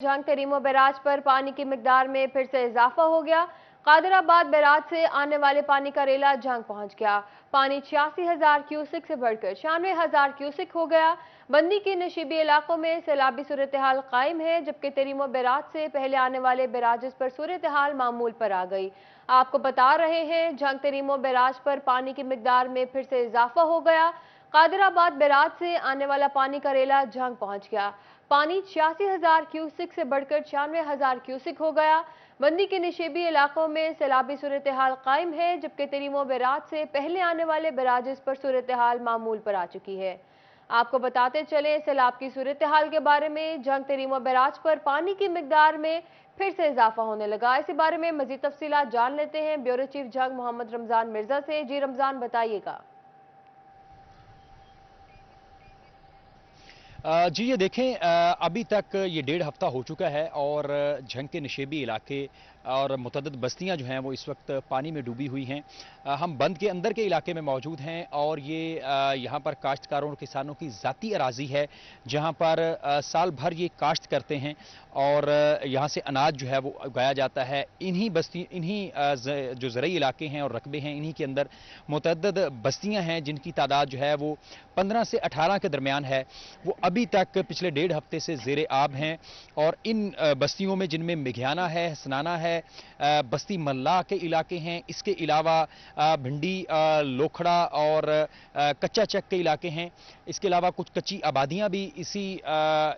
जहां करीमो बैराज पर पानी की मिकदार में फिर से इजाफा हो गया। कादराबाद बैराज से आने वाले पानी का रेला जंग पहुंच गया। पानी 86,000 क्यूसिक से बढ़कर 96,000 क्यूसिक हो गया। बंदी के नशीबी इलाकों में सैलाबी सूरत हाल कायम है, जबकि तरीमो बैराज से पहले आने वाले बैराजेस पर सूरत हाल मामूल पर आ गई। आपको बता रहे हैं, जंग तरीमो बैराज पर पानी की मिकदार में फिर से इजाफा हो गया। कादराबाद बैराज से आने वाला पानी का रेला जंग पहुंच गया। पानी 86,000 क्यूसिक से बढ़कर 96,000 क्यूसिक हो गया। बंदी के निशेबी इलाकों में सैलाबी सूरत हाल कायम है, जबकि तरीमो बैराज से पहले आने वाले बैराजेस पर सूरत हाल मामूल पर आ चुकी है। आपको बताते चले सैलाब की सूरत हाल के बारे में। जंग तरीमो बैराज पर पानी की मिकदार में फिर से इजाफा होने लगा। इसी बारे में मजीद तफसीलात जान लेते हैं ब्यूरो चीफ जंग मोहम्मद रमजान मिर्जा से। जी रमजान, बताइएगा। जी ये देखें, अभी तक ये 1.5 हफ्ता हो चुका है और झंग के नशेबी इलाके और मुतअद्दिद बस्तियां जो हैं वो इस वक्त पानी में डूबी हुई हैं। हम बंद के अंदर के इलाके में मौजूद हैं और ये यहाँ पर काश्तकारों और किसानों की ज़ाती अराजी है, जहाँ पर साल भर ये काश्त करते हैं और यहाँ से अनाज जो है वो उगाया जाता है। इन्हीं जो ज़रई इलाके हैं और रकबे हैं, इन्हीं के अंदर मुतअद्दिद बस्तियां हैं जिनकी तादाद जो है वो 15 से 18 के दरमियान है। वो अभी तक पिछले 1.5 हफ्ते से ज़ेरे आब हैं और इन बस्तियों में, जिनमें मिघियाना है, हसनाना है, बस्ती मल्ला के इलाके हैं, इसके अलावा भिंडी, लोखड़ा और कच्चा चक के इलाके हैं। इसके अलावा कुछ कच्ची आबादियां भी इसी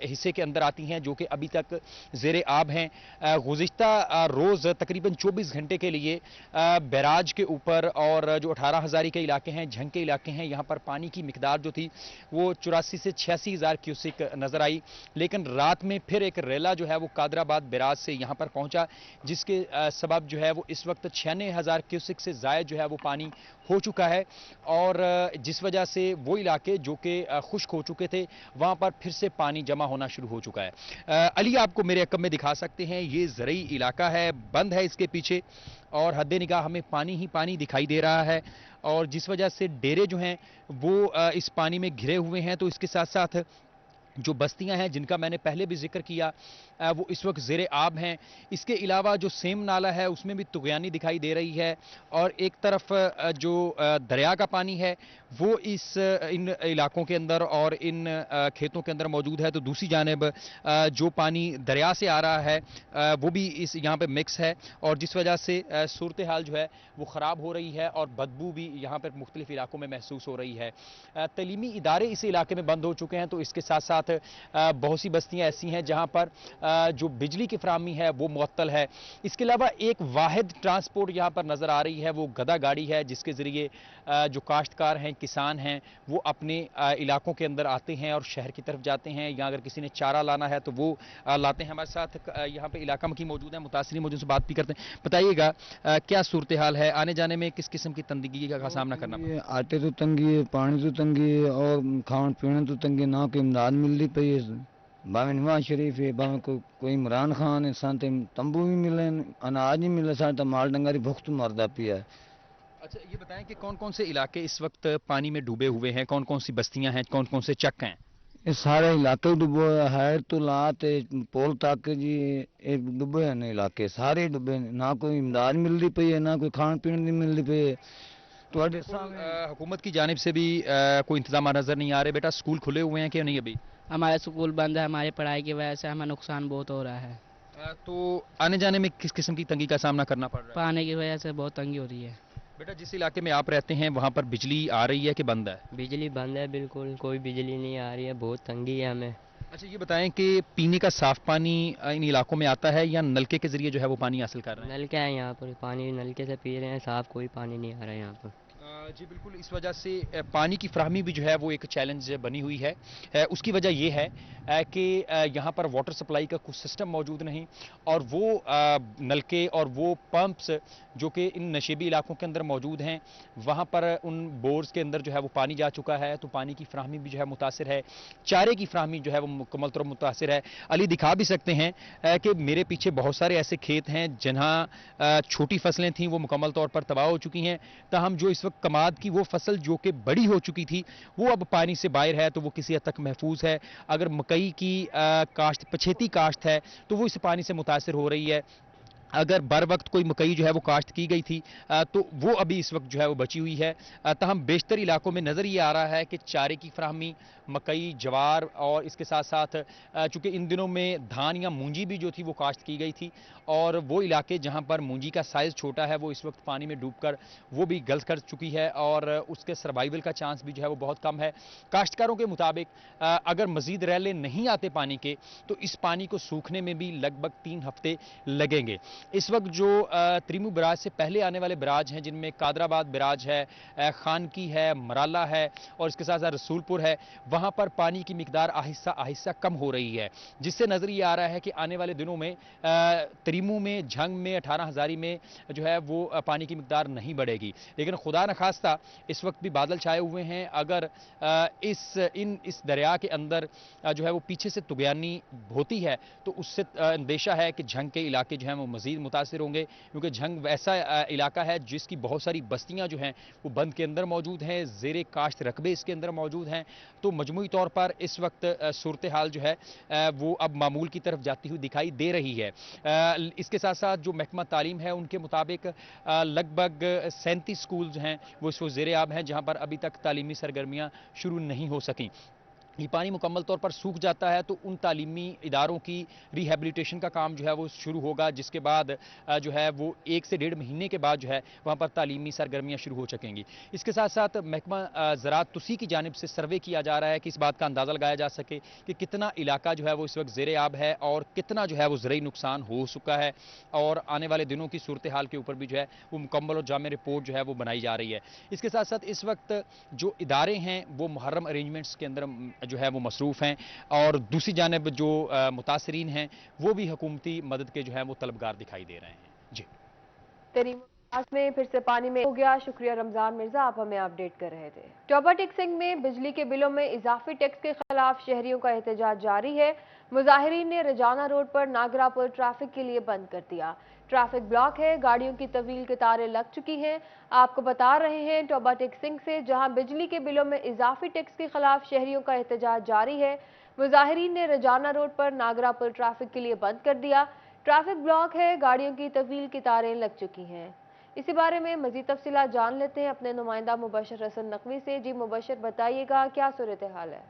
हिस्से के अंदर आती हैं जो कि अभी तक ज़ेरे आब हैं। गुज़िश्ता रोज़ तकरीबन 24 घंटे के लिए बैराज के ऊपर और जो 18 हज़ारी के इलाके हैं, झंग के इलाके हैं, यहाँ पर पानी की मिकदार जो थी वो 84 से 86,000 क्यूसिक नजर आई। लेकिन रात में फिर एक रेला जो है वो कादराबाद बैराज से यहाँ पर पहुंचा, जिसके सबब जो है वो इस वक्त 96,000 क्यूसिक से ज़ायद जो है वो पानी हो चुका है और जिस वजह से वो इलाके जो कि खुश्क हो चुके थे वहां पर फिर से पानी जमा होना शुरू हो चुका है। अली आपको मेरे अकब में दिखा सकते हैं, ये ज़रई इलाका है, बंद है इसके पीछे और हद निगाह हमें पानी ही पानी दिखाई दे रहा है और जिस वजह से डेरे जो हैं वो इस पानी में घिरे हुए हैं। तो इसके साथ साथ जो बस्तियां हैं जिनका मैंने पहले भी जिक्र किया वो इस वक्त ज़ेरे आब हैं। इसके अलावा जो सेम नाला है उसमें भी तुग़यानी दिखाई दे रही है और एक तरफ जो दरिया का पानी है वो इन इलाकों के अंदर और इन खेतों के अंदर मौजूद है। तो दूसरी जानिब जो पानी दरिया से आ रहा है वो भी इस यहाँ पे मिक्स है और जिस वजह से सूरत हाल जो है वो ख़राब हो रही है और बदबू भी यहाँ पर मुख्तलिफ इलाकों में महसूस हो रही है। तलीमी इदारे इस इलाके में बंद हो चुके हैं। तो इसके साथ साथ बहुत सी बस्तियां ऐसी हैं जहां पर जो बिजली की फराहमी है वो मुअत्तल है। इसके अलावा एक वाहिद ट्रांसपोर्ट यहां पर नजर आ रही है, वो गदा गाड़ी है जिसके जरिए जो काश्तकार हैं, किसान हैं, वो अपने इलाकों के अंदर आते हैं और शहर की तरफ जाते हैं। या अगर किसी ने चारा लाना है तो वो लाते हैं। हमारे साथ यहाँ पे इलाका की मौजूद है, मुतासिरीन मौजूद से बात भी करते हैं। बताइएगा क्या सूरत हाल है, आने जाने में किस किस्म की तंगी का सामना करना पड़ता है? आटे तो तंगी है, पानी तो तंगी है और खान पीने तो तंगी, ना कोई इमदाद मिलती पई है। भावे नवाज शरीफ है, भावे कोई इमरान खान है, सान तंबू भी मिले, अनाज नहीं मिले, सान तो माल डंगारी भुख तो मरदा पिया है। अच्छा ये बताएं कि कौन कौन से इलाके इस वक्त पानी में डूबे हुए हैं, कौन कौन सी बस्तियां हैं, कौन कौन से चक हैं? ये सारे इलाके डूबे है, तो लात पोल तक जी डूबे हैं इलाके सारे डूबे, ना कोई इमदाद मिलती पई है, ना कोई खान पीने नहीं मिलती पई है। तो हुकूमत की जानिब से भी कोई इंतजाम नजर नहीं आ रहे। बेटा स्कूल खुले हुए हैं कि नहीं? अभी हमारे स्कूल बंद है, हमारी पढ़ाई की वजह से हमें नुकसान बहुत हो रहा है। तो आने जाने में किस किस्म की तंगी का सामना करना पड़ रहा है? पानी की वजह से बहुत तंगी हो रही है। बेटा जिस इलाके में आप रहते हैं वहाँ पर बिजली आ रही है कि बंद है? बिजली बंद है, बिल्कुल कोई बिजली नहीं आ रही है, बहुत तंगी है हमें। अच्छा ये बताएं कि पीने का साफ पानी इन इलाकों में आता है या नलके के जरिए जो है वो पानी हासिल कर रहे हैं? नलके हैं यहाँ पर, पानी नलके से पी रहे हैं, साफ कोई पानी नहीं आ रहा है यहाँ पर। जी बिल्कुल, इस वजह से पानी की फराहमी भी जो है वो एक चैलेंज बनी हुई है। उसकी वजह ये है कि यहाँ पर वाटर सप्लाई का कुछ सिस्टम मौजूद नहीं और वो नलके और वो पंप्स जो कि इन नशेबी इलाकों के अंदर मौजूद हैं वहाँ पर उन बोर्स के अंदर जो है वो पानी जा चुका है। तो पानी की फराहमी भी जो है मुतासिर है, चारे की फराहमी जो है वो मुकम्मल तौर मुतासिर है। अली दिखा भी सकते हैं कि मेरे पीछे बहुत सारे ऐसे खेत हैं जहाँ छोटी फसलें थीं वो मुकम्मल तौर पर तबाह हो चुकी हैं, ताहम जो इस वक्त बाद की वो फसल जो कि बड़ी हो चुकी थी वो अब पानी से बाहर है, तो वो किसी हद तक महफूज है। अगर मकई की काश्त, पछेती काश्त है, तो वो इस पानी से मुतासिर हो रही है। अगर बर वक्त कोई मकई जो है वो काश्त की गई थी तो वो अभी इस वक्त जो है वो बची हुई है। तहम बेशतर इलाकों में नज़र ये आ रहा है कि चारे की फराहमी, मकई, जवार और इसके साथ साथ चूंकि इन दिनों में धान या मूंजी भी जो थी वो काश्त की गई थी, और वो इलाके जहां पर मूंजी का साइज़ छोटा है वो इस वक्त पानी में डूबकर वो भी गल कर चुकी है और उसके सर्वाइवल का चांस भी जो है वो बहुत कम है। काश्तकारों के मुताबिक अगर मजीद रैले नहीं आते पानी के तो इस पानी को सूखने में भी लगभग 3 हफ्ते लगेंगे। इस वक्त जो त्रिमू बराज से पहले आने वाले बराज हैं, जिनमें कादराबाद बराज है, खानकी है, मराला है और इसके साथ साथ रसूलपुर है, वहां पर पानी की मिकदार आहिस्ता आहिस्ता कम हो रही है, जिससे नजर ये आ रहा है कि आने वाले दिनों में त्रिमू में, झंग में, 18 हजारी में जो है वो पानी की मिकदार नहीं बढ़ेगी। लेकिन खुदा न खास्ता इस वक्त भी बादल छाए हुए हैं। अगर इस दरिया के अंदर जो है वो पीछे से तुगयानी होती है तो उससे अंदेशा है कि झंग के इलाके जो हैं वो मजीद मुतासिर होंगे, क्योंकि झंग वैसा इलाका है जिसकी बहुत सारी बस्तियां जो हैं वो बंद के अंदर मौजूद हैं, ज़ेरे काश्त रकबे इसके अंदर मौजूद हैं। तो मजमूई तौर पर इस वक्त सूरत हाल जो है वो अब मामूल की तरफ जाती हुई दिखाई दे रही है। इसके साथ साथ जो महकमा तालीम है उनके मुताबिक लगभग 37 स्कूल हैं वो इस वक्त ज़ेरे आब हैं, जहाँ पर अभी तक तालीमी सरगर्मियाँ शुरू नहीं हो सकी। ये पानी मुकम्मल तौर पर सूख जाता है तो उन तालीमी इदारों की रिहेबिलिटेशन का काम जो है वो शुरू होगा, जिसके बाद जो है वो 1 से 1.5 महीने के बाद जो है वहाँ पर तालीमी सरगर्मियाँ शुरू हो सकेंगी। इसके साथ साथ महकमा ज़राअत तुसी की जानिब से सर्वे किया जा रहा है कि इस बात का अंदाज़ा लगाया जा सके कि कितना इलाका जो है वो इस वक्त ज़ेरे आब है और कितना जो है वो ज़रई नुकसान हो चुका है, और आने वाले दिनों की सूरत हाल के ऊपर भी जो है वो मुकम्मल और जामे रिपोर्ट जो है वो बनाई जा रही है। इसके साथ साथ इस वक्त जो इदारे हैं वो मुहर्रम अरेंजमेंट्स के अंदर जो है वो मसरूफ़ हैं, और दूसरी जानिब जो मुतासरीन हैं वो भी हुकूमती मदद के जो है वो तलबगार दिखाई दे रहे हैं। जी, तेरी में फिर से पानी में हो गया। शुक्रिया रमजान मिर्जा, आप हमें अपडेट कर रहे थे। टोबा टेक्सिंग में बिजली के बिलों में इजाफी टैक्स के खिलाफ शहरियों का एहतजाज जारी है। मुजाहिरीन ने रजाना रोड पर नागरा पुल ट्रैफिक के लिए बंद कर दिया। ट्रैफिक ब्लॉक है, गाड़ियों की तवील कतारें लग चुकी हैं। आपको बता रहे हैं टोबा टेक्सिंग से, जहां बिजली के बिलों में इजाफी टैक्स के खिलाफ शहरियों का एहतजाज जारी है। मुजाहिरीन ने रजाना रोड पर नागरा पुल ट्रैफिक के लिए बंद कर दिया। ट्रैफिक ब्लॉक है, गाड़ियों की तवील कतारें लग चुकी हैं। इसी बारे में मजीद तफसीलात जान लेते हैं अपने नुमाइंदा मुबशर हसन नकवी से। जी मुबशर, बताइएगा क्या सूरत हाल है?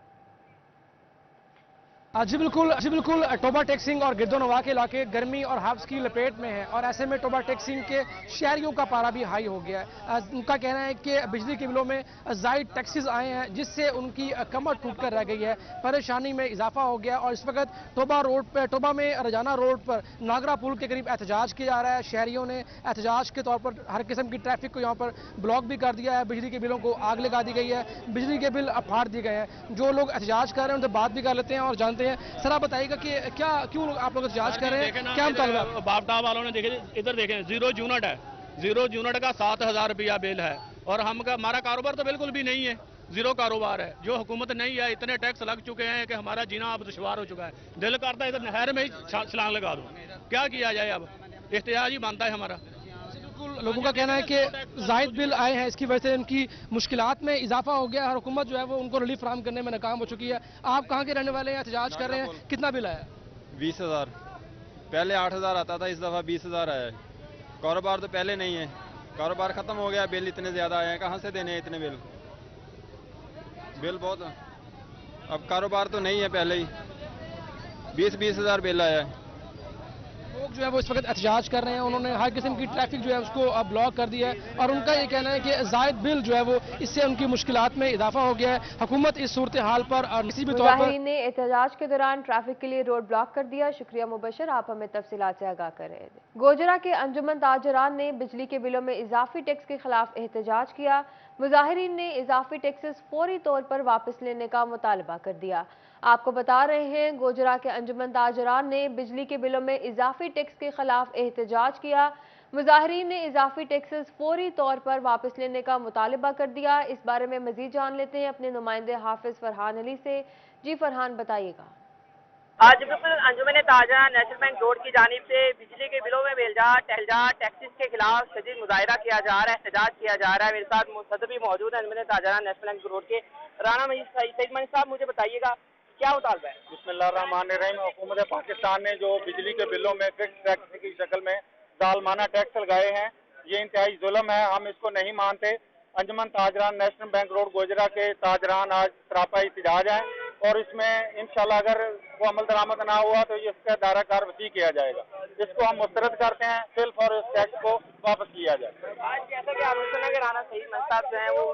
जी बिल्कुल टोबा टेक्सिंग और गिरदोनवा के इलाके गर्मी और हब्स की लपेट में है, और ऐसे में टोबा टेक्सिंग के शहरियों का पारा भी हाई हो गया है। उनका कहना है कि बिजली के बिलों में जायद टैक्सेस आए हैं, जिससे उनकी कमर टूट कर रह गई है, परेशानी में इजाफा हो गया। और इस वक्त टोबा में रजाना रोड पर नागरा पुल के करीब एहतजाज किया जा रहा है। शहरियों ने एहतजाज के तौर पर हर किस्म की ट्रैफिक को यहाँ पर ब्लॉक भी कर दिया है। बिजली के बिलों को आग लगा दी गई है, बिजली के बिल फाड़ दिए गए हैं। जो लोग एहतजाज कर रहे हैं उनसे बात भी कर लेते हैं और जानते हैं। सर आप बताइएगा कि क्यों आप लोग एहतजाज कर रहे हैं, क्या मुतालबा? बापटा वालों ने देखे, इधर देखें, 0 यूनिट है, 0 यूनिट का 7,000 रुपया बिल है, और हमारा कारोबार तो बिल्कुल भी नहीं है, 0 कारोबार है। जो हुकूमत नहीं है, इतने टैक्स लग चुके हैं कि हमारा जीना अब दुश्वार हो चुका है। दिल करता है इधर नहर में ही छलांग लगा दो, क्या किया जाए? अब एहतजाज ही बनता है हमारा। लोगों का कहना है कि जायद बिल आए हैं, इसकी वजह से उनकी मुश्किलात में इजाफा हो गया है। हुकूमत जो है वो उनको रिलीफ फराहम करने में नाकाम हो चुकी है। आप कहाँ के रहने वाले हैं, एहतजाज कर रहे हैं, कितना बिल आया? 20,000। पहले 8,000 आता था, इस दफ़ा 20,000 आया है। कारोबार तो पहले नहीं है, कारोबार ख़त्म हो गया, बिल इतने ज़्यादा आए हैं, कहाँ से देने हैं इतने बिल? बिल बहुत, अब कारोबार तो नहीं है, पहले ही 20,000 बिल आया है। लोग जो है वो इस वक्त एहतजाज कर रहे हैं। उन्होंने हर किस्म की ट्रैफिक जो है उसको अब ब्लॉक कर दिया है, और उनका ये कहना है कि जायद बिल जो है वो इससे उनकी मुश्किलात में इजाफा हो गया है। हुकूमत इस सूरत हाल पर किसी भी तौर पर ने एहतजाज के दौरान ट्रैफिक के लिए रोड ब्लॉक कर दिया। शुक्रिया मुबशर, आप हमें तफसीलात से आगाह कर रहे थे। गोजरा के अंजुमन ताजरान ने बिजली के बिलों में इजाफी टैक्स के खिलाफ एहतजाज किया। मुजाहिरीन ने इजाफी टैक्सेस फौरी तौर पर वापस लेने का मुतालबा कर दिया। आपको बता रहे हैं गोजरा के अंजुमन ताजरान ने बिजली के बिलों में इजाफी टैक्स के खिलाफ एहतजाज किया। मुजाहिरीन ने इजाफी टैक्सेस फौरी तौर पर वापस लेने का मुतालबा कर दिया। इस बारे में मजीद जान लेते हैं अपने नुमाइंदे हाफिज फरहान अली से। जी फरहान, बताइएगा। آج بالکل انجمن تاجرہ نیشنل بینک روڈ کی جانب سے بجلی کے بلوں میں بیلجا ٹہلجا ٹیکسز کے خلاف شدید مظاہرہ کیا جا رہا ہے، احتجاج کیا جا رہا ہے۔ میرے ساتھ صدر بھی موجود ہیں انجمن تاجرہ نیشنل بینک روڈ کے رانا مجید سعید مجید صاحب، مجھے بتائیے گا کیا مطالبہ ہے؟ بسم اللہ الرحمن الرحیم۔ حکومت پاکستان نے جو بجلی کے بلوں میں فکس ٹیکس کی شکل میں ظالمانہ ٹیکس لگائے ہیں، یہ انتہائی ظلم ہے، ہم اس کو نہیں مانتے۔ انجمن تاجران نیشنل بینک روڈ گوجرا کے تاجران آج سراپا احتجاج ہیں، اور اس میں انشاءاللہ اگر وہ عمل درآمد نہ ہوا تو اس کا دائرہ کار وسیع کیا جائے گا۔ اس کو ہم مسترد کرتے ہیں، صرف اور اس ٹیکس کو واپس لیا جائے۔ آج جیسا کہ آپ نے سنا کہ رانا سعید مجید صاحب جو ہیں وہ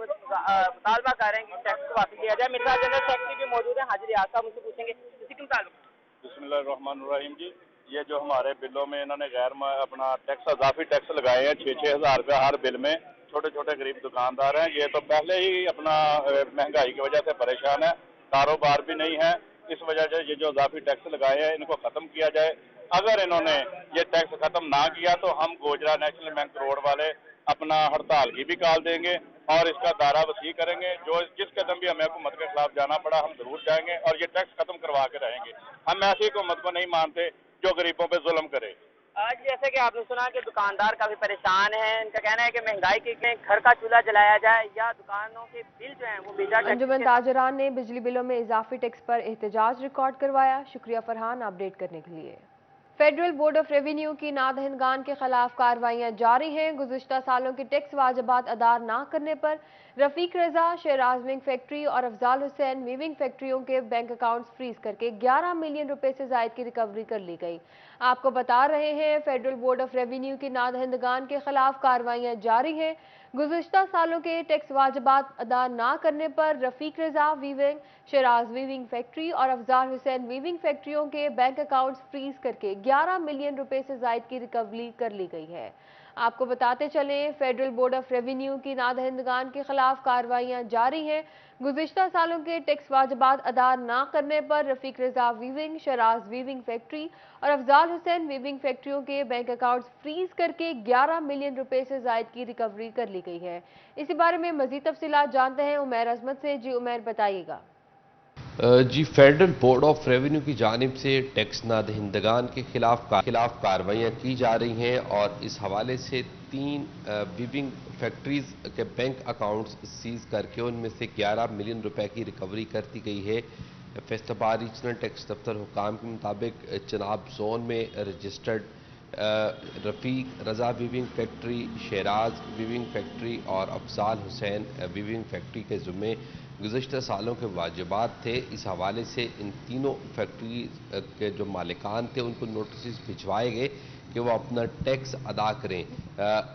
مطالبہ کر رہے ہیں کہ ٹیکس کو واپس لیا جائے۔ میرے ساتھ جنرل سیکرٹری بھی موجود ہیں حاجی ریاض صاحب، مجھ سے پوچھیں گے اسی کے مطابق۔ بسم اللہ الرحمن الرحیم جی، یہ جو ہمارے بلوں میں انہوں نے اپنا ٹیکس اضافی ٹیکس لگائے ہیں 6,000 روپے ہر بل میں، چھوٹے چھوٹے غریب دکاندار ہیں، یہ تو پہلے ہی اپنا مہنگائی کی وجہ سے پریشان ہے، کاروبار بھی نہیں ہے، اس وجہ سے یہ جو اضافی ٹیکس لگائے ہیں ان کو ختم کیا جائے۔ اگر انہوں نے یہ ٹیکس ختم نہ کیا تو ہم گوجرا نیشنل بینک روڈ والے اپنا ہڑتال کی بھی کال دیں گے اور اس کا دائرہ وسیع کریں گے۔ جس قدم بھی ہمیں حکومت کے خلاف جانا پڑا ہم ضرور جائیں گے اور یہ ٹیکس ختم کروا کے رہیں گے۔ ہم ایسی حکومت کو نہیں مانتے جو غریبوں پہ ظلم کرے۔ آج جیسے کہ آپ نے سنا کہ دکاندار کافی پریشان ہیں، ان کا کہنا ہے کہ مہنگائی کے گھر کا چولہا جلایا جائے یا دکانوں کے بل جو ہیں وہ بیجا ٹیکس۔ انجمن تاجران نے بجلی بلوں میں اضافی ٹیکس پر احتجاج ریکارڈ کروایا۔ شکریہ فرحان اپڈیٹ کرنے کے لیے۔ فیڈرل بورڈ آف ریونیو کی نادہندگان کے خلاف کارروائیاں جاری ہیں۔ گزشتہ سالوں کے ٹیکس واجبات ادا نہ کرنے پر رفیق رضا شیراز ویونگ فیکٹری اور افضال حسین ویونگ فیکٹریوں کے بینک اکاؤنٹس فریز کر کے 11 ملین روپے سے زائد کی ریکوری کر لی گئی۔ آپ کو بتا رہے ہیں فیڈرل بورڈ آف ریونیو کی نادہندگان کے خلاف کارروائیاں جاری ہیں۔ گزشتہ سالوں کے ٹیکس واجبات ادا نہ کرنے پر رفیق Raza weaving, Shiraz weaving factory اور افضال حسین ویونگ فیکٹریوں کے بینک اکاؤنٹس فریز کر کے 11 ملین روپے سے زائد کی ریکوری کر لی گئی ہے۔ آپ کو بتاتے چلیں فیڈرل بورڈ آف ریونیو کی نادہندگان کے خلاف کارروائیاں جاری ہیں۔ گزشتہ سالوں کے ٹیکس واجبات ادا نہ کرنے پر رفیق Raza weaving, Shiraz weaving factory اور افضال حسین ویونگ فیکٹریوں کے بینک اکاؤنٹس فریز کر کے 11 ملین روپے سے زائد کی ریکوری کر لی گئی ہے۔ اسی بارے میں مزید تفصیلات جانتے ہیں عمیر عظمت سے۔ جی عمیر، بتائیے گا۔ جی، فیڈرل بورڈ آف ریونیو کی جانب سے ٹیکس نادہندگان کے خلاف کارروائیاں کی جا رہی ہیں اور اس حوالے سے 3 ویونگ فیکٹریز کے بینک اکاؤنٹس سیز کر کے ان میں سے 11 ملین روپے کی ریکوری کر دی گئی ہے۔ فیصل آباد ریجنل ٹیکس دفتر حکام کے مطابق چناب زون میں registered Rafiq Raza weaving factory, Shiraz weaving factory اور افضال حسین ویونگ فیکٹری کے ذمے گزشتہ سالوں کے واجبات تھے۔ اس حوالے سے ان تینوں فیکٹری کے جو مالکان تھے ان کو نوٹسز بھجوائے گئے کہ وہ اپنا ٹیکس ادا کریں،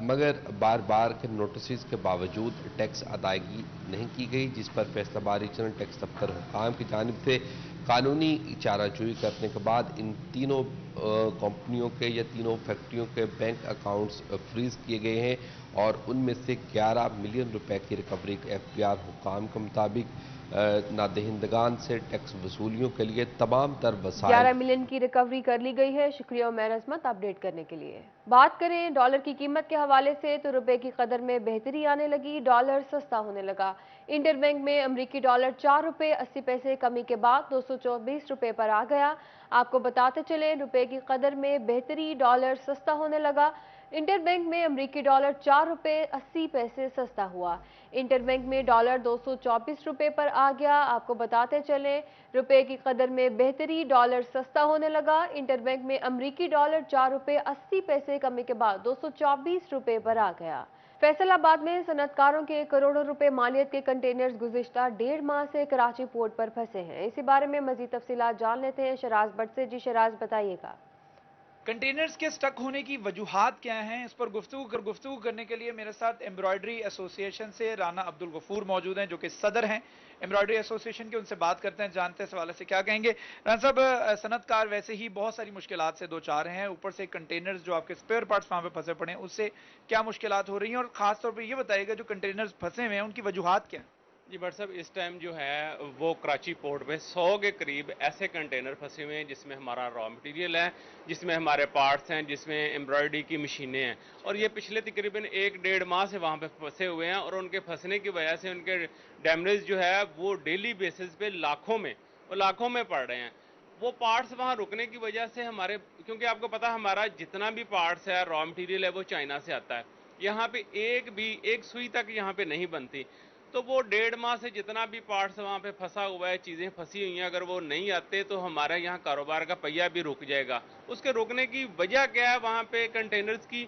مگر بار بار کے نوٹسز کے باوجود ٹیکس ادائیگی نہیں کی گئی، جس پر فیصل آباد ریجنل ٹیکس دفتر حکام کی جانب سے قانونی چارہ جوئی کرنے کے بعد ان تینوں کمپنیوں کے یا تینوں فیکٹریوں کے بینک اکاؤنٹس فریز کیے گئے ہیں اور ان میں سے 11 ملین روپے کی ریکوری FBR حکام کے مطابق نادہندگان سے ٹیکس وصولیوں کے لیے تمام تر وسائل 11 ملین کی ریکوری کر لی گئی ہے۔ شکریہ عمیر عظمت اپڈیٹ کرنے کے لیے۔ بات کریں ڈالر کی قیمت کے حوالے سے تو روپے کی قدر میں بہتری آنے لگی، ڈالر سستا ہونے لگا۔ انٹر بینک میں امریکی ڈالر 4 روپے 80 پیسے کمی کے بعد 224 روپے پر آ گیا۔ آپ کو بتاتے چلیں روپے کی قدر میں بہتری، ڈالر سستا ہونے لگا۔ انٹر بینک میں امریکی ڈالر 4 روپے 80 پیسے سستا ہوا۔ انٹر بینک میں ڈالر 224 روپے پر آ گیا۔ آپ کو بتاتے چلیں روپے کی قدر میں بہتری، ڈالر سستا ہونے لگا۔ انٹر بینک میں امریکی ڈالر 4 روپے 80 پیسے کمی کے بعد 224 روپے پر آ گیا۔ فیصل آباد میں صنعت کاروں کے کروڑوں روپے مالیت کے کنٹینرز گزشتہ 1.5 ماہ سے کراچی پورٹ پر پھنسے ہیں۔ اسی بارے میں مزید تفصیلات جان لیتے ہیں شیراز بٹ سے۔ جی شیراز، بتائیے گا۔ کنٹینرز کے سٹک ہونے کی وجوہات کیا ہیں، اس پر گفتگو کرنے کے لیے میرے ساتھ ایمبرائڈری ایسوسی ایشن سے رانا عبدالغفور موجود ہیں جو کہ صدر ہیں ایمبرائڈری ایسوسی ایشن کے۔ ان سے بات کرتے ہیں، جانتے ہیں اس حوالے سے کیا کہیں گے۔ رانا صاحب، صنعت کار ویسے ہی بہت ساری مشکلات سے دوچار ہیں، اوپر سے کنٹینرز جو آپ کے اسپیئر پارٹس وہاں پہ پھنسے پڑے ہیں اس سے کیا مشکلات ہو رہی ہیں، اور خاص طور پہ یہ بتائیے گا جو کنٹینرز پھنسے ہوئے ہیں ان کی وجوہات کیا ہیں؟ جی بٹ صاحب، اس ٹائم جو ہے وہ کراچی پورٹ میں 100 کے قریب ایسے کنٹینر پھنسے ہوئے ہیں جس میں ہمارا را مٹیریل ہے، جس میں ہمارے پارٹس ہیں، جس میں ایمبرائڈری کی مشینیں ہیں، اور یہ پچھلے تقریباً 1-1.5 ماہ سے وہاں پہ پھنسے ہوئے ہیں، اور ان کے پھنسنے کی وجہ سے ان کے ڈیمیج جو ہے وہ ڈیلی بیسس پہ لاکھوں میں پڑ رہے ہیں۔ वो पार्ट्स वहाँ रुकने की वजह से हमारे, क्योंकि आपको पता है हमारा जितना भी पार्ट्स है, रॉ मटेरियल है, वो चाइना से आता है। यहाँ पे एक सुई तक यहाँ पे नहीं बनती, तो वो 1.5 माह से जितना भी पार्ट्स वहाँ पे फंसा हुआ है, चीज़ें फंसी हुई हैं, अगर वो नहीं आते तो हमारे यहाँ कारोबार का पहिया भी रुक जाएगा। उसके रुकने की वजह क्या है? वहाँ पे कंटेनर्स की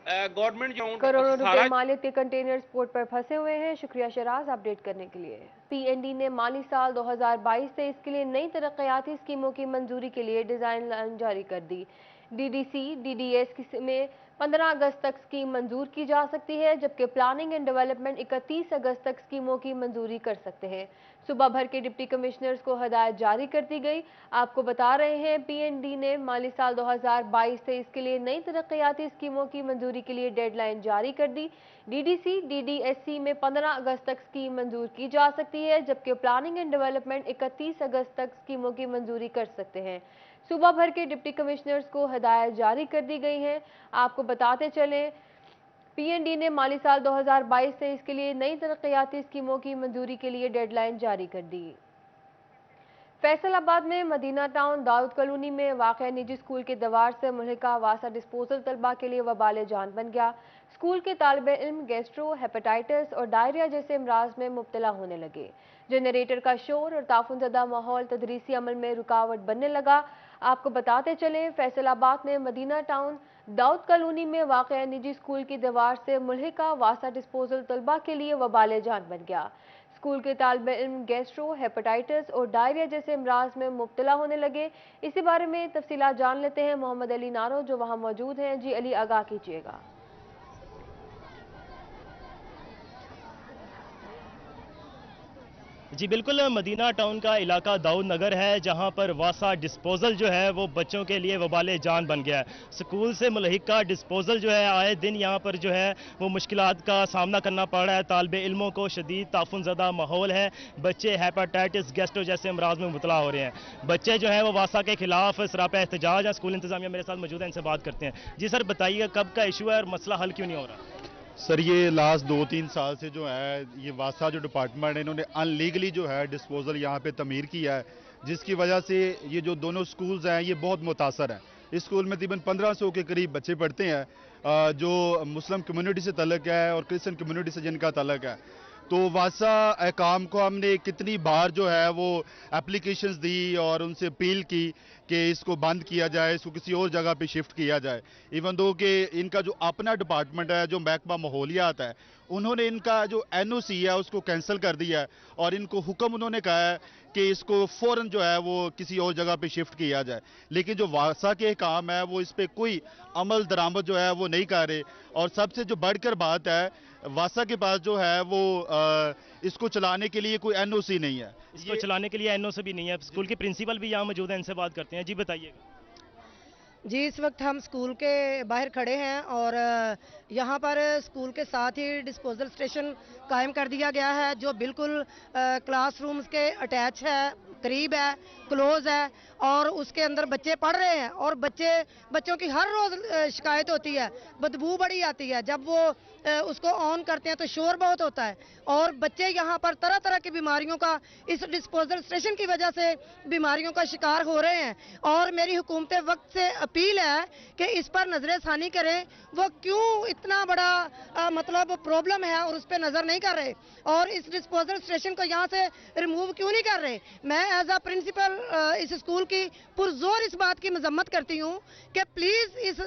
गवर्नमेंट करोड़ों रुपए मालियत के कंटेनर्स पोर्ट पर फंसे हुए हैं। शुक्रिया शराज अपडेट करने के लिए। पीएनडी ने माली साल 2022 से इसके लिए नई तरक्याती स्कीमों की मंजूरी के लिए डिजाइन लाइन जारी कर दी। डीडीसी डीडीएस में 15 अगस्त तक स्कीम मंजूर की जा सकती है, जबकि प्लानिंग एंड डेवलपमेंट 31 अगस्त तक स्कीमों की मंजूरी कर सकते हैं। सुबह भर के डिप्टी कमिश्नर्स को हदायत जारी कर दी गई। आपको बता रहे हैं पीएनडी ने माली साल 2022 से इसके लिए नई तरक्याती स्कीमों की मंजूरी के लिए डेडलाइन जारी कर दी। डीडीसी डीडीएससी में 15 अगस्त तक स्कीम मंजूर की जा सकती है, जबकि प्लानिंग एंड डेवलपमेंट 31 अगस्त तक स्कीमों की मंजूरी कर सकते हैं। सुबह भर के डिप्टी कमिश्नर्स को हदायत जारी कर दी गई है। आपको बताते चलें पीएनडी ने माली साल 2022 से इसके लिए नई तरक्याती स्कीमों की मंजूरी के लिए डेडलाइन जारी कर दी। फैसलाबाद में मदीना टाउन दाऊद कॉलोनी में वाक़ निजी स्कूल के दीवार से मुल्हिका वासा डिस्पोजल तलबा के लिए वबाल जान बन गया। स्कूल के तालिबे इल्म गैस्ट्रो, हेपेटाइटिस और डायरिया जैसे अमराज में मुब्तला होने लगे। जनरेटर का शोर और ताफुनज़दा माहौल तदरीसी अमल में रुकावट बनने लगा। आपको बताते चलें फैसलाबाद में मदीना टाउन दाऊद कॉलोनी में वाक़ निजी स्कूल की दीवार से मुल्हिका वासा डिस्पोजल तलबा के लिए वबाल जान बन गया। स्कूल के तालिबे इल्म गैस्ट्रो, हेपेटाइटिस और डायरिया जैसे अमराज में मुब्तला होने लगे। इसी बारे में तफसीलात जान लेते हैं मोहम्मद अली नारो जो वहाँ मौजूद हैं। जी अली, आगाह कीजिएगा। जी बिल्कुल, मदीना टाउन का इलाका दाऊद नगर है, जहां पर वासा डिस्पोजल जो है वो बच्चों के लिए वबाल जान बन गया है। स्कूल से मुल्हिका डिस्पोजल जो है आए दिन यहां पर जो है वो मुश्किलात का सामना करना पड़ रहा है। तालिबे इल्मों को शदीद ताफुनज़दा माहौल है। बच्चे हेपेटाइटिस, गैस्ट्रो जैसे अमराज में मुबतला हो रहे हैं। बच्चे जो है वो वासा के खिलाफ सरापा एहतजाज है। स्कूल इंतजामिया मेरे साथ मौजूद है, इनसे बात करते हैं। जी सर, बताइए कब का इशू है और मसला हल क्यों नहीं हो रहा? सर, ये लास्ट 2-3 साल से जो है ये वासा जो डिपार्टमेंट है इन्होंने अनलीगली जो है डिस्पोजल यहाँ पे तमीर किया है, जिसकी वजह से ये जो दोनों स्कूल्स हैं ये बहुत मुतासर हैं। इस स्कूल में तकरीबन 1500 के करीब बच्चे पढ़ते हैं, जो मुस्लिम कम्युनिटी से तल्लक है और क्रिश्चियन कम्युनिटी से जिनका तल्लक है। तो वासा काम को हमने कितनी बार जो है वो एप्लीकेशंस दी और उनसे अपील की कि इसको बंद किया जाए, इसको किसी और जगह पे शिफ्ट किया जाए। इवन दो कि इनका जो अपना डिपार्टमेंट है, जो महकमा माहौलियात है, उन्होंने इनका जो एनओसी है उसको कैंसिल कर दिया है और इनको हुक्म उन्होंने कहा है कि इसको फौरन जो है वो किसी और जगह पे शिफ्ट किया जाए। लेकिन जो वासा के काम है वो इस पे कोई अमल दरामद जो है वो नहीं कर रहे। और सबसे जो बढ़कर बात है, वासा के पास जो है वो इसको चलाने के लिए कोई एनओसी नहीं है। इसको चलाने के लिए एनओसी भी नहीं है। स्कूल के प्रिंसिपल भी यहाँ मौजूद हैं, इनसे बात करते हैं। जी बताइएगा। जी, इस वक्त हम स्कूल के बाहर खड़े हैं और यहाँ पर स्कूल के साथ ही डिस्पोजल स्टेशन कायम कर दिया गया है, जो बिल्कुल क्लासरूम्स के अटैच है, करीब है, क्लोज है और उसके अंदर बच्चे पढ़ रहे हैं। और बच्चों की हर रोज़ शिकायत होती है, बदबू बड़ी आती है। जब वो उसको ऑन करते हैं तो शोर बहुत होता है और बच्चे यहाँ पर तरह तरह की बीमारियों का इस डिस्पोजल स्टेशन की वजह से बीमारियों का शिकार हो रहे हैं। और मेरी हुकूमत वक्त से अपील है कि इस पर नजरसानी करें, वो क्यों इतना बड़ा मतलब प्रॉब्लम है और उस पर नजर नहीं कर रहे और इस डिस्पोजल स्टेशन को यहाँ से रिमूव क्यों नहीं कर रहे। मैं एज अ प्रिंसिपल इस स्कूल की पुरजोर इस बात की मजम्मत करती हूँ कि प्लीज इस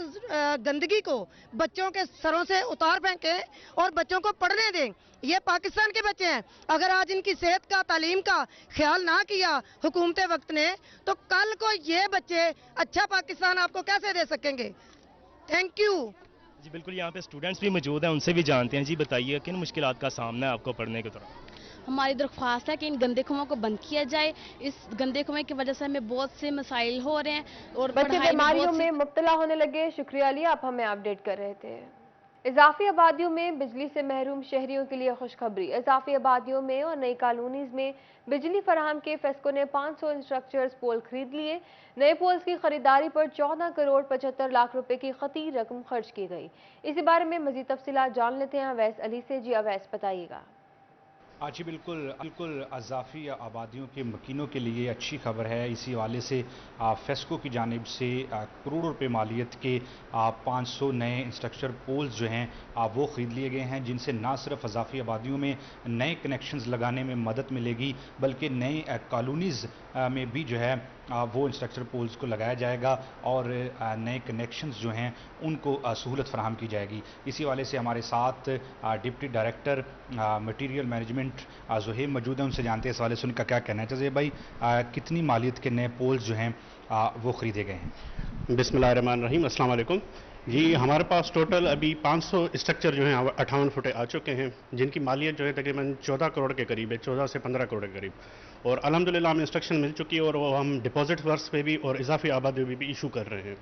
गंदगी को बच्चों के सरों से उतार फेंकें और बच्चों को पढ़ने दें। ये पाकिस्तान के बच्चे हैं, अगर आज इनकी सेहत का, तालीम का ख्याल ना किया हुकूमत वक्त ने, तो कल को ये बच्चे अच्छा पाकिस्तान आपको कैसे दे सकेंगे। Thank you. जी बिल्कुल, यहाँ पे स्टूडेंट्स भी मौजूद हैं, उनसे भी जानते हैं। जी बताइए किन मुश्किलात का सामना है आपको पढ़ने के दौरान? हमारी दरख्वास्त है कि इन गंदे कुओं को बंद किया जाए। इस गंदे कुएं की वजह से हमें बहुत से मसाइल हो रहे हैं और बच्चे बीमारियों में मुब्तला होने लगे। शुक्रिया अली, आप हमें अपडेट कर रहे थे। इजाफी आबादियों में बिजली से महरूम शहरियों के लिए खुशखबरी। इजाफी आबादियों में और नई कॉलोनीज में बिजली फराहम के फेस्को ने 500 स्ट्रक्चर्स पोल खरीद लिए। नए पोल्स की खरीदारी पर 14 करोड़ 75 लाख रुपए की खती रकम खर्च की गई। इसी बारे में मजीद तफसीलात जान लेते हैं अवैस अली से। जी अवैस, बताइएगा। जी बिल्कुल अज़ाफ़ी आबादियों के मकीनों के लिए अच्छी खबर है। इसी हवाले से फेस्को की जानिब से करोड़ों रुपए मालियत के 500 नए इंस्ट्रक्चर पोल्स जो हैं वो ख़रीद लिए गए हैं, जिनसे ना सिर्फ अज़ाफ़ी आबादियों में नए कनेक्शंस लगाने में मदद मिलेगी, बल्कि नए कॉलोनीज़ में भी जो है वो इंस्ट्रक्चर पोल्स को लगाया जाएगा और नए कनेक्शंस जो हैं उनको सहूलत फराहम की जाएगी। इसी हवाले से हमारे साथ deputy director material management Zuhaib मौजूद हैं, उनसे जानते हैं इस हवाले से उनका क्या कहना है। ज़ुहैब भाई, कितनी मालियत के नए पोल्स जो हैं वो ख़रीदे गए हैं? बिस्मिल्लाहिर्रहमानिर्रहीम, अस्सलाम वालेकुम जी। हमारे पास टोटल अभी 500 स्ट्रक्चर जो हैं 58 फुटे आ चुके हैं, जिनकी मालियत जो है तकरीबन 14 करोड़ के करीब है, 14 से 15 करोड़ के करीब। और अल्हम्दुलिल्लाह हमें इंस्ट्रक्शन मिल चुकी है और वो हम डिपॉजिट वर्क्स पे भी और इजाफी आबादी भी इशू कर रहे हैं।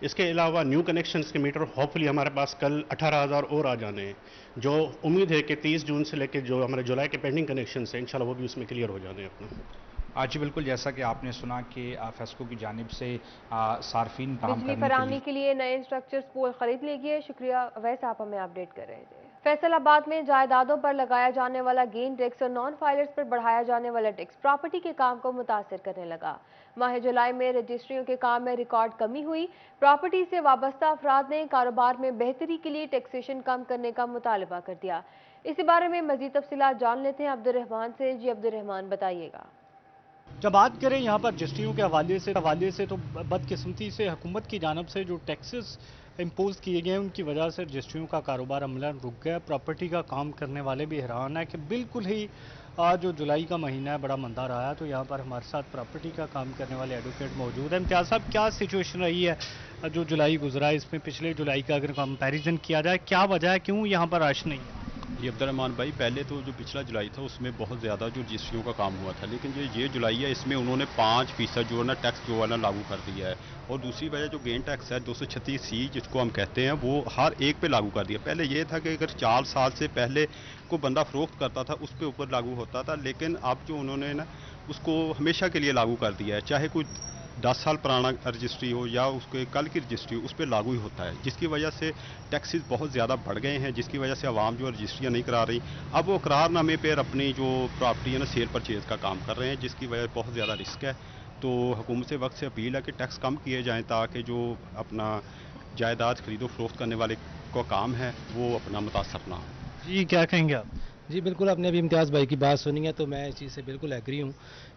इसके अलावा न्यू कनेक्शंस के मीटर होपफुली हमारे पास कल 18,000 और आ जाने हैं, जो उम्मीद है कि 30 जून से लेकर जो हमारे जुलाई के पेंडिंग कनेक्शन हैं इंशाल्लाह वो भी उसमें क्लियर हो जाने हैं अपना। जी बिल्कुल, जैसा कि आपने सुना कि फेस्को की जानिब से सार्फिन बिजली फराहमी के लिए नए इंस्ट्रक्चर्स पोल खरीद लिए। शुक्रिया वैसे आप हमें अपडेट कर रहे थे। फैसलाबाद में जायदादों पर लगाया जाने वाला गेन टैक्स और नॉन फाइलर्स पर बढ़ाया जाने वाला टैक्स प्रॉपर्टी के काम को मुतासर करने लगा। माह जुलाई में रजिस्ट्रियों के काम में रिकॉर्ड कमी हुई। प्रॉपर्टी से वाबस्ता अफराद ने कारोबार में बेहतरी के लिए टैक्सेशन कम करने का मुतालबा कर दिया। इसी बारे में मजीद तफसीलात जान लेते हैं अब्दुर्रहमान से। जी अब्दुर्रहमान, बताइएगा। जब बात करें यहाँ पर रजिस्ट्रियों के हवाले से तो बदकिस्मती से हुकूमत की जानब से जो टैक्सेस इम्पोज किए गए हैं उनकी वजह से रजिस्ट्रियों का कारोबार अमलन रुक गया। प्रॉपर्टी का काम करने वाले भी हैरान है कि बिल्कुल ही आज जो जुलाई का महीना है बड़ा मंदा रहा है। तो यहाँ पर हमारे साथ प्रॉपर्टी का काम करने वाले एडवोकेट मौजूद हैं। इम्तियाज़ साहब, क्या सिचुएशन रही है जो जुलाई गुजरा है, इसमें पिछले जुलाई का अगर कंपैरिजन किया जाए, क्या वजह है, क्यों यहाँ पर रश नहीं है? जी अब्दुर्रहमान भाई, पहले तो जो पिछला जुलाई था उसमें बहुत ज़्यादा जो रजिस्ट्रियों का काम हुआ था, लेकिन जो ये जुलाई है इसमें उन्होंने 5% जो है ना टैक्स जो है ना लागू कर दिया है। और दूसरी वजह जो गेन टैक्स है 236C जिसको हम कहते हैं, वो हर एक पे लागू कर दिया। पहले ये था कि अगर 4 साल से पहले कोई बंदा फरोख्त करता था उस पर ऊपर लागू होता था, लेकिन अब जो उन्होंने ना उसको हमेशा के लिए लागू कर दिया है, चाहे कोई 10 साल पुराना रजिस्ट्री हो या उसके कल की रजिस्ट्री हो, उस पर लागू ही होता है, जिसकी वजह से टैक्सेस बहुत ज़्यादा बढ़ गए हैं, जिसकी वजह से आवाम जो रजिस्ट्रियाँ नहीं करा रही। अब वो करारनामे पर अपनी जो प्रॉपर्टी है ना सेल परचेज़ का काम कर रहे हैं, जिसकी वजह बहुत ज़्यादा रिस्क है। तो हुकूमत से वक्त से अपील है कि टैक्स कम किए जाएँ ताकि जो अपना जायदाद खरीदो फरोख्त करने वाले का काम है वो अपना मुतासर ना हो। जी, क्या कहेंगे आप? जी बिल्कुल, आपने अभी इम्तियाज़ भाई की बात सुनी है तो मैं इस चीज़ से बिल्कुल एग्री हूँ।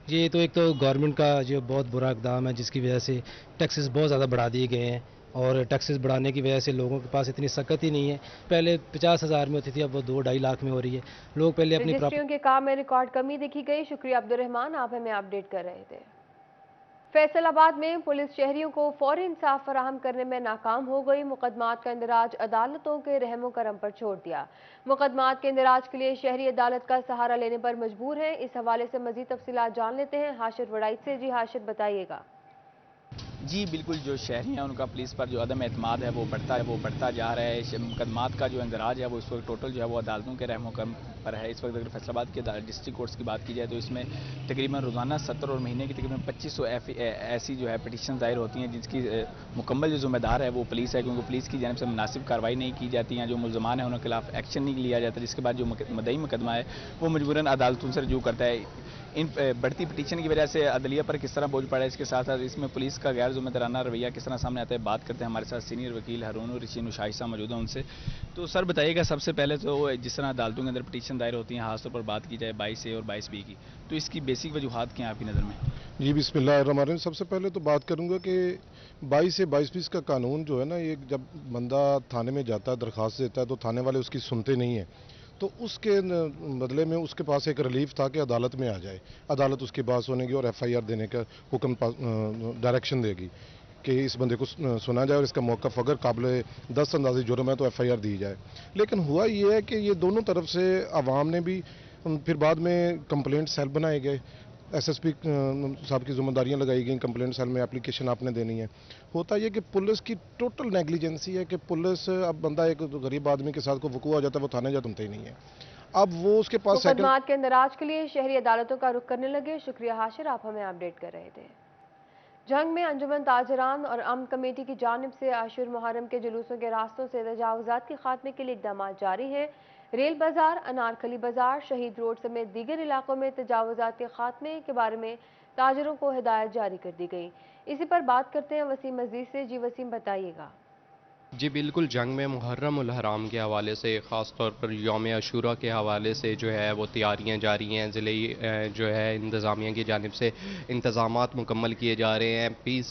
ये तो एक तो गवर्नमेंट का जो बहुत बुरा इक़दाम है, जिसकी वजह से टैक्सेस बहुत ज़्यादा बढ़ा दिए गए हैं और टैक्सेस बढ़ाने की वजह से लोगों के पास इतनी सकत ही नहीं है। पहले 50,000 में होती थी, अब वो 2-2.5 लाख में हो रही है। लोग पहले अपनी रजिस्ट्रियों के काम में रिकॉर्ड कमी देखी गई। शुक्रिया अब्दुर्रहमान, आप हमें अपडेट कर रहे थे। फैसलाबाद में पुलिस शहरियों को फौरी इंसाफ फराहम करने में नाकाम हो गई। मुकदमात का इंदराज अदालतों के रहमो करम पर छोड़ दिया। मुकदमात के इंदराज के लिए शहरी अदालत का सहारा लेने पर मजबूर हैं। इस हवाले से मजीद तफसीलात जान लेते हैं हाशिर वड़ाइच से। जी हाशिर, बताइएगा। जी बिल्कुल, जो शहरी हैं उनका पुलिस पर जो अदम एतमाद है वो बढ़ता जा रहा है। मुकदमात का जो इंदराज है वो इस वक्त टोटल जो है वो अदालतों के रहमो करम पर है। इस वक्त अगर फैसलाबाद के डिस्ट्रिक्ट कोर्ट्स की बात की जाए तो इसमें तकरीबन रोज़ाना 70 और महीने की तकरीबन 2500 ऐसी जो है पटिशन दायर होती हैं, जिसकी मुकम्मल जो जिम्मेदार है वो पुलिस है, क्योंकि पुलिस की जानिब से मुनासिब कार्रवाई नहीं की जाती हैं, जो मुलजमान है उनके खिलाफ एक्शन नहीं लिया जाता, जिसके बाद जो मदई मुकदमा है वो मजबूरन अदालतों से रजू करता है। इन बढ़ती पटिशन की वजह से अदलिया पर किस तरह बोझ पड़ा है, इसके साथ साथ इसमें पुलिस का गैर जिम्मेदाराना रवैया किस तरह सामने आता है, बात करते हैं। हमारे साथ सीनियर वकील हारून रशीद शाइसा मौजूद हैं उनसे। तो सर बताइएगा, सबसे पहले तो जिस तरह अदालतों के अंदर पटिशन दायर होती हैं, खासतौर पर बात की जाए 22A और 22B की, तो इसकी बेसिक वजूहात क्या हैं आपकी नज़र में? जी बिस्मिल्लाहिर्रहमानिर्रहीम। सबसे पहले तो बात करूंगा कि 22 से 22 का कानून जो है ना, ये जब बंदा थाने में जाता है दरख्वास्त देता है तो थाने वाले उसकी सुनते नहीं हैं, तो उसके बदले में उसके पास एक रिलीफ था कि अदालत में आ जाए, अदालत उसकी बात सुनेगी और FIR देने का हुक्म डायरेक्शन देगी कि इस बंदे को सुना जाए और इसका मौक़िफ़ अगर काबिल दस्तअंदाज़ी जुर्म है तो FIR दी जाए। लेकिन हुआ ये है कि ये दोनों तरफ से आवाम ने भी फिर बाद में कंप्लेंट सेल बनाए गए, SSP साहब की जिम्मेदारियां लगाई गई, कंप्लेंट सेल में एप्लीकेशन आपने देनी है। होता यह कि पुलिस की टोटल नेग्लिजेंसी है कि पुलिस, अब बंदा एक गरीब आदमी के साथ को वकूआ हो जाता है वो थाने जा तुमते ही नहीं है, अब वो उसके पास मुकदमात के इंदराज के लिए शहरी अदालतों का रुख करने लगे। शुक्रिया हाशिर, आप हमें अपडेट कर रहे थे। जंग में अंजुमन ताजरान और अमन कमेटी की जानिब से आशुर मुहर्रम के जुलूसों के रास्तों से तजावुज़ात के खात्मे के लिए इक़दाम जारी हैं। ریل بازار، انارکلی بازار، شہید روڈ سمیت دیگر علاقوں میں تجاوزات کے خاتمے کے بارے میں تاجروں کو ہدایت جاری کر دی گئی۔ اسی پر بات کرتے ہیں وسیم مزید سے۔ جی وسیم، بتائیے گا۔ جی بالکل، جنگ میں محرم الحرام کے حوالے سے، خاص طور پر یوم عاشورہ کے حوالے سے جو ہے وہ تیاریاں جاری ہیں۔ ضلعی جو ہے انتظامیہ کی جانب سے انتظامات مکمل کیے جا رہے ہیں۔ پیس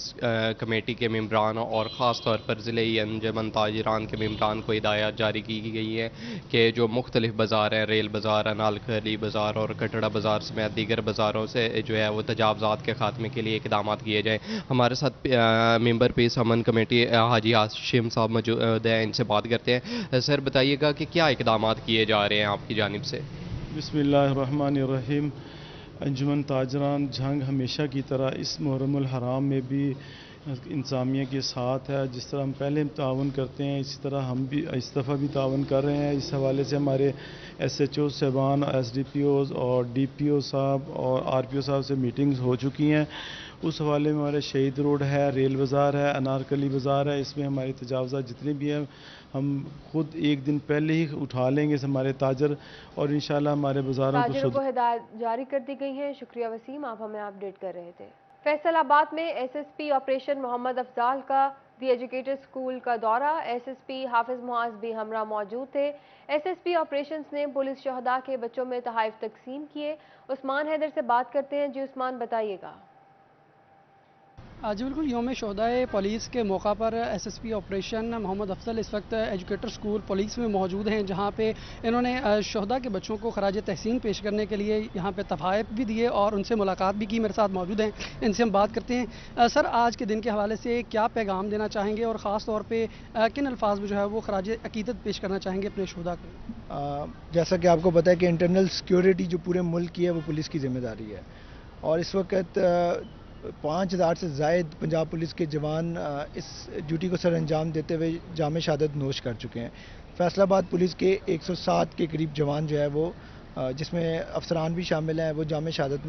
کمیٹی کے ممبران اور خاص طور پر ضلعی انجمن تاجران کے ممبران کو ہدایات جاری کی گئی ہے کہ جو مختلف بازار ہیں، ریل بازار، انارکلی بازار اور کٹڑا بازار سمیت دیگر بازاروں سے جو ہے وہ تجاوزات کے خاتمے کے لیے اقدامات کیے جائیں۔ ہمارے ساتھ ممبر پیس امن کمیٹی حاجی ہاشم صاحب موجود ہے، ان سے بات کرتے ہیں۔ سر بتائیے گا کہ کیا اقدامات کیے جا رہے ہیں آپ کی جانب سے؟ بسم اللہ الرحمن الرحیم۔ انجمن تاجران جھنگ ہمیشہ کی طرح اس محرم الحرام میں بھی انتظامیہ کے ساتھ ہے۔ جس طرح ہم پہلے تعاون کرتے ہیں، اسی طرح ہم بھی اس دفعہ بھی تعاون کر رہے ہیں۔ اس حوالے سے ہمارے ایس ایچ او صاحبان، ایس ڈی پی اوز اور ڈی پی او صاحب اور آر پی او صاحب سے میٹنگز ہو چکی ہیں۔ اس حوالے میں ہمارے شہید روڈ ہے، ریل بازار ہے، انارکلی بازار ہے، اس میں ہماری تجاوزات جتنے بھی ہیں ہم خود ایک دن پہلے ہی اٹھا لیں گے ہمارے تاجر، اور انشاءاللہ ہمارے بازاروں تاجروں کو ہدایت جاری کر دی گئی ہے۔ شکریہ وسیم، آپ ہمیں اپڈیٹ کر رہے تھے۔ فیصل آباد میں ایس ایس پی آپریشن محمد افضال کا دی ایجوکیٹر اسکول کا دورہ۔ ایس ایس پی حافظ معاذ بھی ہمراہ موجود تھے۔ ایس ایس پی آپریشنز نے پولیس شہداء کے بچوں میں تحائف تقسیم کیے۔ عثمان حیدر سے بات کرتے ہیں۔ جی عثمان، بتائیے گا۔ جی بالکل، یوم شہداء پولیس کے موقع پر ایس ایس پی آپریشن محمد افضل اس وقت ایجوکیٹر اسکول پولیس میں موجود ہیں، جہاں پہ انہوں نے شہداء کے بچوں کو خراج تحسین پیش کرنے کے لیے یہاں پہ تحائف بھی دیے اور ان سے ملاقات بھی کی۔ میرے ساتھ موجود ہیں، ان سے ہم بات کرتے ہیں۔ سر، آج کے دن کے حوالے سے کیا پیغام دینا چاہیں گے اور خاص طور پہ کن الفاظ میں جو ہے وہ خراج عقیدت پیش کرنا چاہیں گے اپنے شہداء کو؟ جیسا کہ آپ کو پتہ ہے کہ انٹرنل سیکیورٹی جو پورے ملک کی ہے وہ پولیس کی ذمہ داری ہے، اور اس وقت 5000 سے زائد پنجاب پولیس کے جوان اس ڈیوٹی کو سر انجام دیتے ہوئے جام شہادت نوش کر چکے ہیں۔ فیصل آباد پولیس کے 107 کے قریب جوان جو ہے وہ، جس میں افسران بھی شامل ہیں، وہ جام شہادت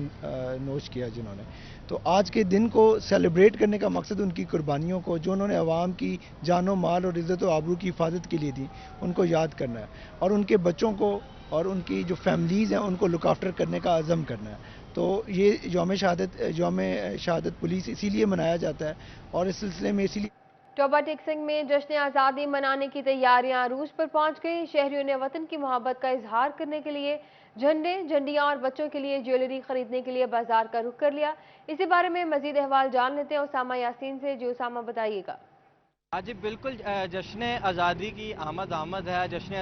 نوش کیا جنہوں نے۔ تو آج کے دن کو سیلیبریٹ کرنے کا مقصد ان کی قربانیوں کو، جو انہوں نے عوام کی جان و مال اور عزت و آبرو کی حفاظت کے لیے دی، ان کو یاد کرنا ہے، اور ان کے بچوں کو اور ان کی جو فیملیز ہیں ان کو لک آفٹر کرنے کا عزم کرنا ہے۔ تو یہ یوم شہادت پولیس اسی لیے منایا جاتا ہے، اور اس سلسلے میں اسی لیے ٹوبہ ٹیکسنگ میں جشن آزادی منانے کی تیاریاں عروج پر پہنچ گئی۔ شہریوں نے وطن کی محبت کا اظہار کرنے کے لیے جھنڈے، جھنڈیاں اور بچوں کے لیے جیولری خریدنے کے لیے بازار کا رخ کر لیا۔ اسی بارے میں مزید احوال جان لیتے ہیں اسامہ یاسین سے۔ جو اسامہ، بتائیے گا۔ جی بالکل، جشن آزادی کی آمد ہے۔ جشن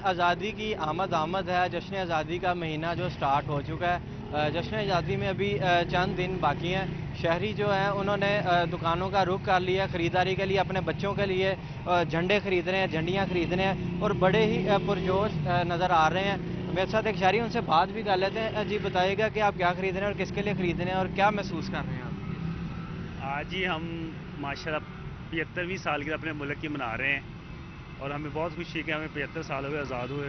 آزادی کی آمد ہے۔ جشن آزادی کا مہینہ جو سٹارٹ ہو چکا ہے۔ جشن آزادی میں ابھی چند دن باقی ہیں۔ شہری جو ہیں انہوں نے دکانوں کا رخ کر لیا خریداری کے لیے، اپنے بچوں کے لیے جھنڈے خرید رہے ہیں، جھنڈیاں خرید رہے ہیں، اور بڑے ہی پرجوش نظر آ رہے ہیں۔ میرے ساتھ ایک شہری، ان سے بات بھی کر لیتے ہیں۔ جی بتائیے گا کہ آپ کیا خرید رہے ہیں اور کس کے لیے خرید رہے ہیں اور کیا محسوس کر رہے ہیں آپ؟ آج ہی ہم ماشاءاللہ 75ویں سالگرہ اپنے ملک کی منا رہے ہیں، اور ہمیں بہت خوشی ہے کہ ہمیں 75 سال ہوئے آزاد ہوئے،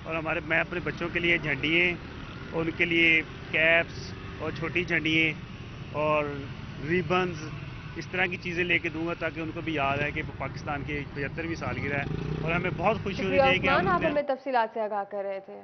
اور میں اپنے بچوں کے لیے جھنڈیاں اور ان کے لیے کیپس اور چھوٹی جھنڈیاں اور ریبنز اس طرح کی چیزیں لے کے دوں گا، تاکہ ان کو بھی یاد ہے کہ پاکستان کی 75ویں سالگرہ ہے، اور ہمیں بہت خوشی ہونی چاہیے کہ آپ ہمیں تفصیلات سے آگاہ کر رہے تھے۔